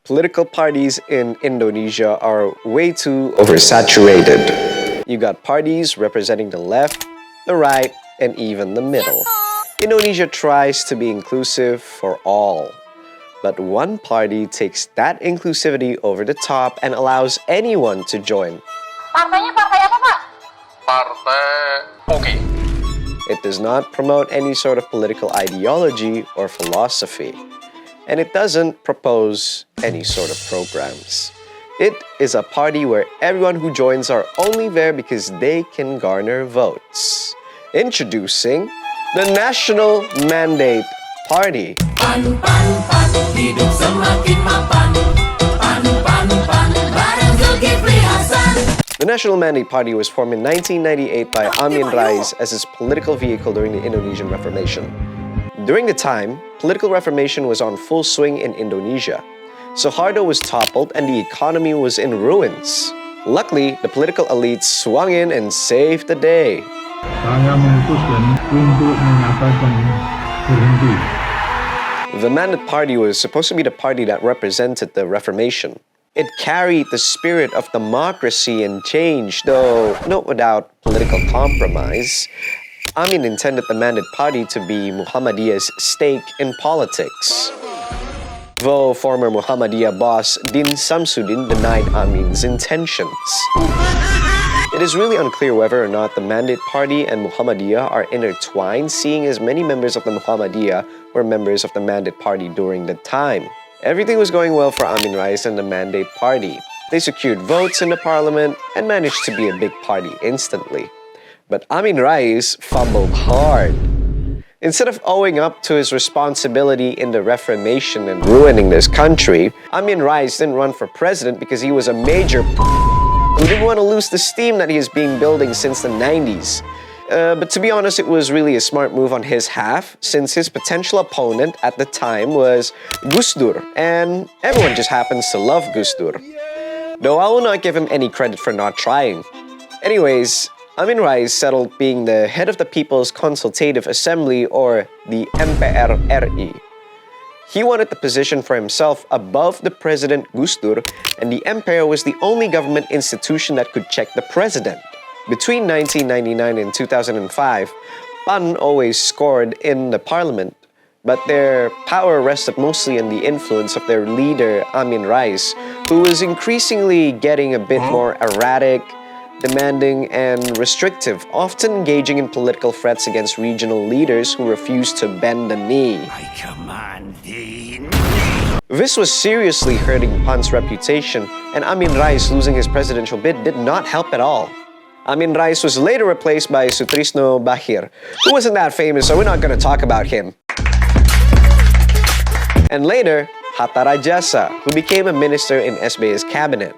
Political parties in Indonesia are way too oversaturated. You got parties representing the left, the right, and even the middle. Indonesia tries to be inclusive for all. But one party takes that inclusivity over the top and allows anyone to join. Partainya partai apa, Pak? Partai It does not promote any sort of political ideology or philosophy. And it doesn't propose any sort of programs. It is a party where everyone who joins are only there because they can garner votes. Introducing the National Mandate Party. Pan, pan, pan, hidup semakin mapan. Pan, pan, pan, bareng Zulkifli Hasan. The National Mandate Party was formed in 1998 by Amin Rais as its political vehicle during the Indonesian Reformation. During the time, political reformation was on full swing in Indonesia. Suharto was toppled and the economy was in ruins. Luckily, the political elites swung in and saved the day. Saya memutuskan untuk menyatakan berhenti. The Mandate Party was supposed to be the party that represented the Reformation. It carried the spirit of democracy and change, though not without political compromise. Amin intended the Mandate Party to be Muhammadiyah's stake in politics. Though former Muhammadiyah boss Din Samsudin denied Amin's intentions. It is really unclear whether or not the Mandate Party and Muhammadiyah are intertwined, seeing as many members of the Muhammadiyah were members of the Mandate Party during the time. Everything was going well for Amin Rais and the Mandate Party. They secured votes in the parliament and managed to be a big party instantly. But Amin Rais fumbled hard. Instead of owing up to his responsibility in the Reformation and ruining this country, Amin Rais didn't run for president because he was a major who didn't want to lose the steam that he has been building since the 90s. But to be honest, it was really a smart move on his half, since his potential opponent at the time was Gus Dur, and everyone just happens to love Gus Dur. Though I will not give him any credit for not trying. Anyways, Amin Rais settled being the head of the People's Consultative Assembly, or the MPR-RI. He wanted the position for himself above the President Gus Dur, and the MPR was the only government institution that could check the president. Between 1999 and 2005, PAN always scored in the parliament, but their power rested mostly on the influence of their leader, Amin Rais, who was increasingly getting a bit more erratic, demanding, and restrictive, often engaging in political threats against regional leaders who refused to bend the knee. I command thee. This was seriously hurting PAN's reputation, and Amin Rais losing his presidential bid did not help at all. Amin Rais was later replaced by Sutrisno Bachir, who wasn't that famous, so we're not going to talk about him. And later, Hatta Rajasa, who became a minister in SBA's cabinet.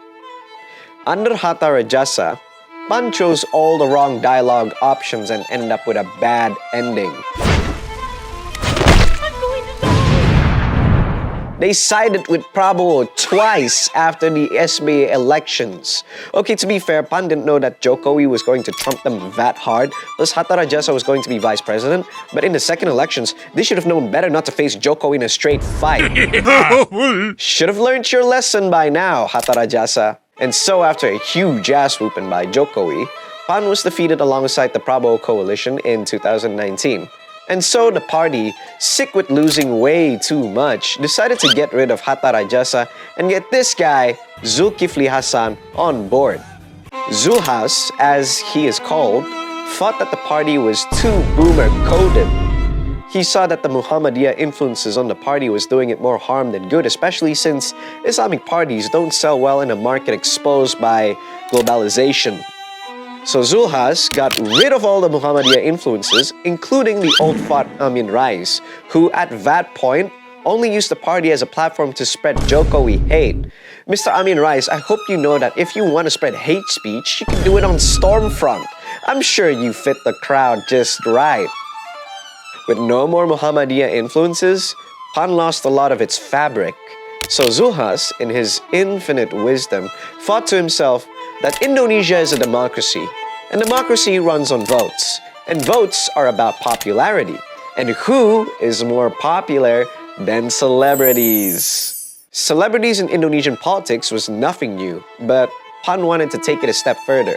Under Hatta Rajasa, PAN chose all the wrong dialogue options and ended up with a bad ending. They sided with Prabowo twice after the SBA elections. Okay, to be fair, PAN didn't know that Jokowi was going to trump them that hard, plus Hatta Rajasa was going to be vice president, but in the second elections, they should have known better not to face Jokowi in a straight fight. Should have learned your lesson by now, Hatta Rajasa. And so after a huge ass whooping by Jokowi, PAN was defeated alongside the Prabowo coalition in 2019. And so the party, sick with losing way too much, decided to get rid of Hatta Rajasa and get this guy, Zulkifli Hasan, on board. Zulhas, as he is called, thought that the party was too boomer-coded. He saw that the Muhammadiyah influences on the party was doing it more harm than good, especially since Islamic parties don't sell well in a market exposed by globalization. So Zulhas got rid of all the Muhammadiyah influences, including the old fart Amin Rais, who at that point only used the party as a platform to spread Jokowi hate. Mr. Amin Rais, I hope you know that if you want to spread hate speech, you can do it on Stormfront. I'm sure you fit the crowd just right. With no more Muhammadiyah influences, PAN lost a lot of its fabric. So Zulhas, in his infinite wisdom, thought to himself that Indonesia is a democracy, and democracy runs on votes, and votes are about popularity. And who is more popular than celebrities? Celebrities in Indonesian politics was nothing new, but PAN wanted to take it a step further.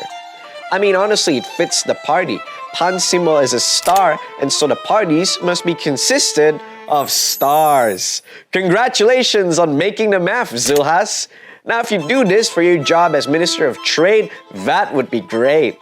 I mean, honestly, it fits the party. PAN's symbol is a star, and so the parties must be consisted of stars. Congratulations on making the math, Zulhas. Now, if you do this for your job as Minister of Trade, that would be great.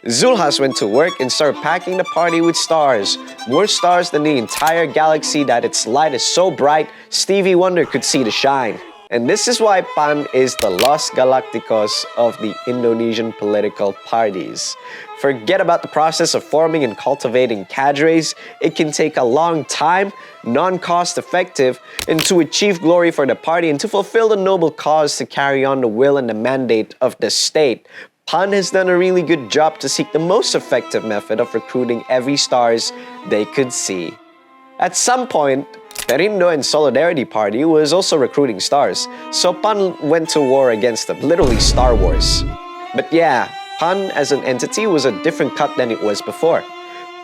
Zulhas went to work and started packing the party with stars. More stars than the entire galaxy that its light is so bright, Stevie Wonder could see the shine. And this is why PAN is the Los Galacticos of the Indonesian political parties. Forget about the process of forming and cultivating cadres. It can take a long time, non-cost effective, and to achieve glory for the party and to fulfill the noble cause to carry on the will and the mandate of the state. PAN has done a really good job to seek the most effective method of recruiting every stars they could see. At some point, Perindo and Solidarity Party was also recruiting stars, so PAN went to war against them, literally Star Wars. But yeah, PAN as an entity was a different cut than it was before.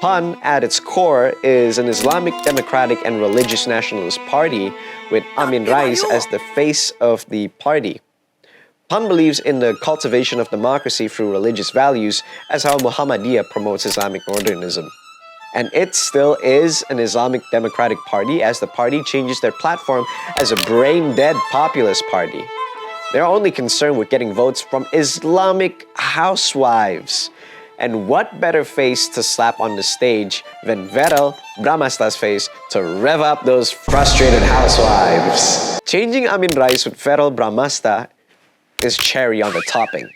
PAN at its core is an Islamic democratic and religious nationalist party with Amin Rais as the face of the party. PAN believes in the cultivation of democracy through religious values as how Muhammadiyah promotes Islamic modernism. And it still is an Islamic democratic party as the party changes their platform as a brain-dead populist party. They're only concerned with getting votes from Islamic housewives. And what better face to slap on the stage than Verel Brahmasta's face to rev up those frustrated housewives? Changing Amin Rais with Verel Brahmasta is cherry on the topping.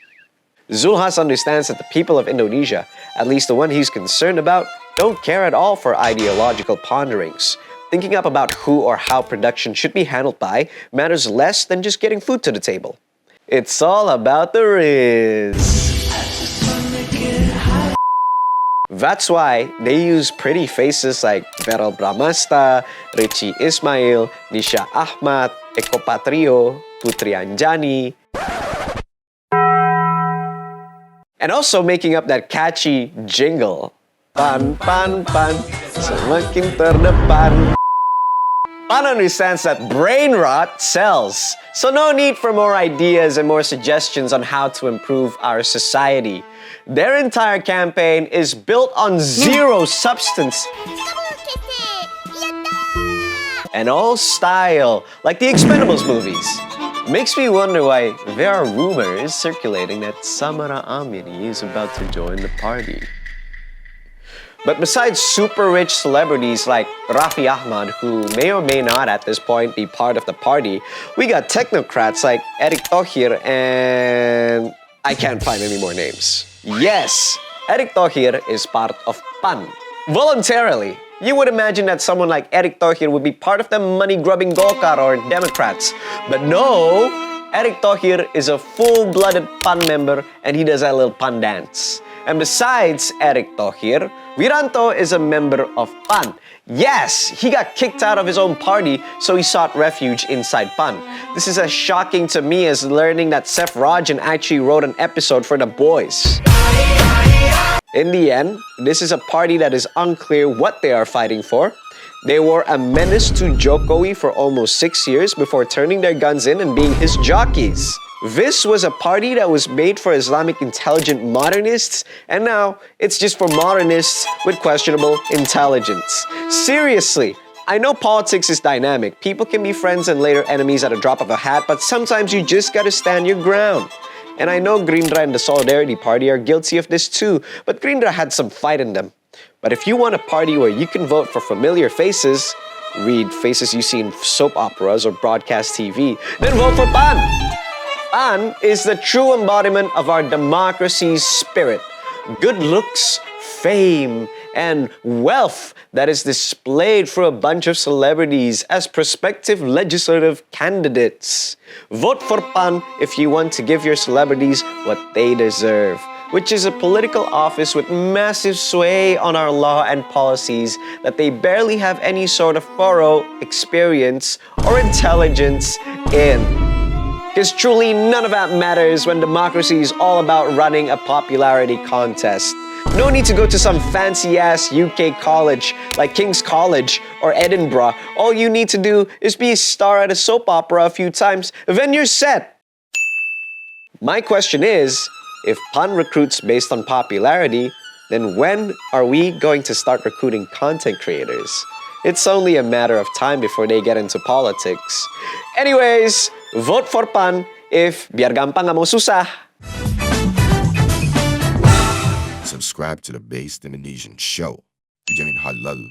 Zulhas understands that the people of Indonesia, at least the one he's concerned about, don't care at all for ideological ponderings. Thinking up about who or how production should be handled by matters less than just getting food to the table. It's all about the Riz. That's why they use pretty faces like Verel Bramasta, Richie Ismail, Nisha Ahmad, Eko Patrio, Putri Anjani, and also making up that catchy jingle. Pan, pan, pan, semakin terdepan. PAN understands that brain rot sells, so no need for more ideas and more suggestions on how to improve our society. Their entire campaign is built on zero substance and all style, like the Expendables movies. Makes me wonder why there are rumors circulating that Samara Amini is about to join the party. But besides super rich celebrities like Raffi Ahmad, who may or may not at this point be part of the party, we got technocrats like Erick Thohir and I can't find any more names. Yes, Erick Thohir is part of PAN. Voluntarily. You would imagine that someone like Erick Thohir would be part of the money-grubbing Golkar or Democrats. But no, Erick Thohir is a full-blooded PAN member and he does that little PAN dance. And besides Erick Thohir, Wiranto is a member of PAN. Yes, he got kicked out of his own party, so he sought refuge inside PAN. This is as shocking to me as learning that Seth Rajan actually wrote an episode for The Boys. In the end, this is a party that is unclear what they are fighting for. They were a menace to Jokowi for almost 6 years before turning their guns in and being his jockeys. This was a party that was made for Islamic intelligent modernists, and now it's just for modernists with questionable intelligence. Seriously, I know politics is dynamic. People can be friends and later enemies at a drop of a hat, but sometimes you just gotta stand your ground. And I know Gerindra and the Solidarity Party are guilty of this too, but Gerindra had some fight in them. But if you want a party where you can vote for familiar faces, read faces you see in soap operas or broadcast TV, then vote for PAN. PAN is the true embodiment of our democracy's spirit. Good looks, fame, and wealth that is displayed through a bunch of celebrities as prospective legislative candidates. Vote for PAN if you want to give your celebrities what they deserve, which is a political office with massive sway on our law and policies that they barely have any sort of thorough experience or intelligence in. Because truly none of that matters when democracy is all about running a popularity contest. No need to go to some fancy-ass UK college like King's College or Edinburgh. All you need to do is be a star at a soap opera a few times, then you're set. My question is, if PAN recruits based on popularity, then when are we going to start recruiting content creators? It's only a matter of time before they get into politics. Anyways, vote for PAN if biar gampang nggak mau susah. Subscribe to the Based Indonesian Show. Dijamin halal